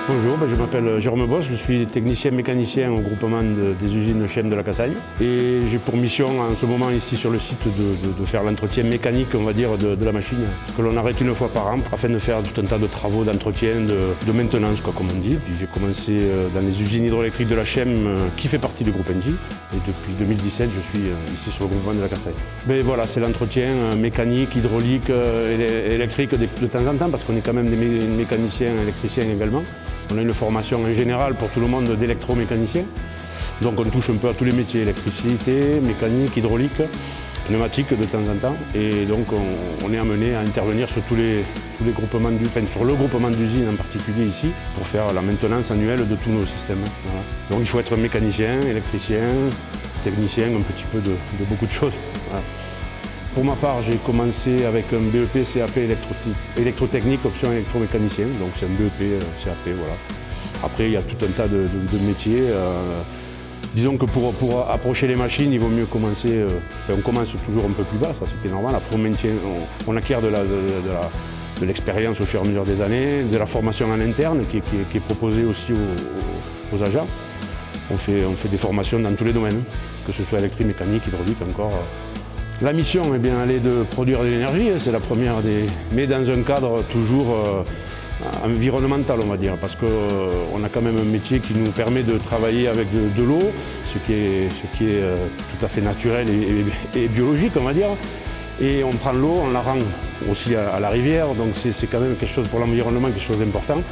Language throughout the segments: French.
Bonjour, je m'appelle Jérôme Boss, je suis technicien mécanicien au groupement des usines Chem de la Cassagne et j'ai pour mission en ce moment ici sur le site de faire l'entretien mécanique, on va dire, de la machine que l'on arrête une fois par an afin de faire tout un tas de travaux d'entretien, de maintenance comme on dit. Puis j'ai commencé dans les usines hydroélectriques de la Chem qui fait partie du groupe Engie et depuis 2017 je suis ici sur le groupement de la Cassagne. Mais voilà, c'est l'entretien mécanique, hydraulique, électrique de temps en temps parce qu'on est quand même des mécaniciens, électriciens également. On a une formation en général pour tout le monde d'électromécanicien. Donc on touche un peu à tous les métiers, électricité, mécanique, hydraulique, pneumatique de temps en temps. Et donc on est amené à intervenir sur tous les groupements, sur le groupement d'usines en particulier ici, pour faire la maintenance annuelle de tous nos systèmes. Voilà. Donc il faut être mécanicien, électricien, technicien, un petit peu de beaucoup de choses. Voilà. Pour ma part, j'ai commencé avec un BEP CAP électrotechnique, option électromécanicien, donc c'est un BEP CAP, voilà. Après, il y a tout un tas de métiers. Disons que pour approcher les machines, il vaut mieux commencer, on commence toujours un peu plus bas, ça c'est normal. Après, on acquiert de l'expérience au fur et à mesure des années, de la formation en interne qui est proposée aussi aux agents. On fait des formations dans tous les domaines, que ce soit électrique, mécanique, hydraulique encore. La mission, eh bien, elle est de produire de l'énergie, c'est la première mais dans un cadre toujours environnemental, on va dire, parce qu'on a quand même un métier qui nous permet de travailler avec de l'eau, ce qui est tout à fait naturel et biologique, on va dire. Et on prend l'eau, on la rend aussi à la rivière, donc c'est quand même quelque chose pour l'environnement, quelque chose d'important.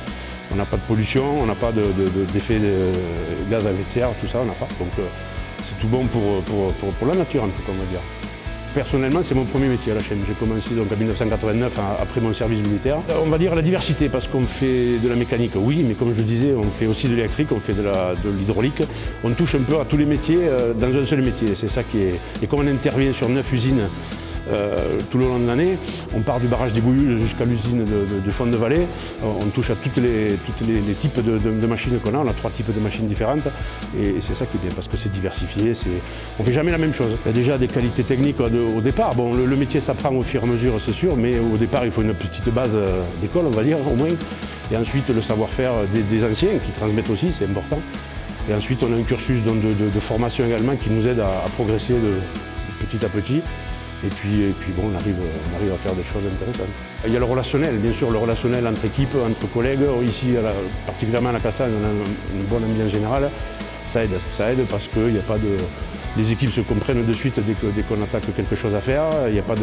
On n'a pas de pollution, on n'a pas d'effet de gaz à effet de serre, tout ça, on n'a pas. Donc c'est tout bon pour la nature, en tout cas, on va dire. Personnellement, c'est mon premier métier à la chaîne. J'ai commencé donc en 1989, après mon service militaire. On va dire la diversité, parce qu'on fait de la mécanique, oui, mais comme je disais, on fait aussi de l'électrique, on fait de l'hydraulique. On touche un peu à tous les métiers dans un seul métier. C'est ça qui est... Et comme on intervient sur 9 usines tout le long de l'année, on part du barrage d'Ébouillules jusqu'à l'usine de Fond-de-Vallée. On touche à tous les types de machines qu'on a. On a 3 types de machines différentes et c'est ça qui est bien parce que c'est diversifié. On ne fait jamais la même chose. Il y a déjà des qualités techniques au départ. Bon, le métier s'apprend au fur et à mesure, c'est sûr, mais au départ, il faut une petite base d'école, on va dire, au moins. Et ensuite, le savoir-faire des anciens qui transmettent aussi, c'est important. Et ensuite, on a un cursus de formation également qui nous aide à progresser petit à petit. Et puis bon, on arrive à faire des choses intéressantes. Il y a le relationnel, bien sûr, le relationnel entre équipes, entre collègues. Ici, particulièrement à la Cassagne, on a une bonne ambiance générale. Ça aide parce que les équipes se comprennent de suite dès qu'on attaque quelque chose à faire. Il y a pas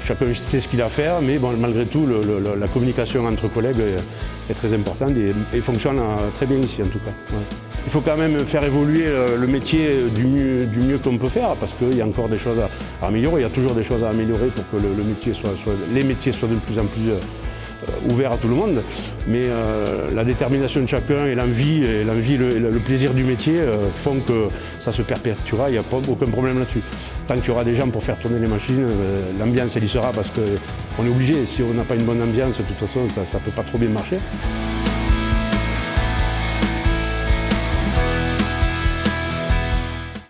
chacun sait ce qu'il a à faire, mais bon, malgré tout, la communication entre collègues est très importante et fonctionne très bien ici en tout cas. Ouais. Il faut quand même faire évoluer le métier du mieux qu'on peut faire parce qu'il y a encore des choses à améliorer. Il y a toujours des choses à améliorer pour que les métiers soient de plus en plus ouverts à tout le monde. Mais la détermination de chacun et l'envie, le plaisir du métier font que ça se perpétuera. Il n'y a aucun problème là-dessus. Tant qu'il y aura des gens pour faire tourner les machines, l'ambiance elle y sera parce qu'on est obligé. Si on n'a pas une bonne ambiance, de toute façon, ça ne peut pas trop bien marcher.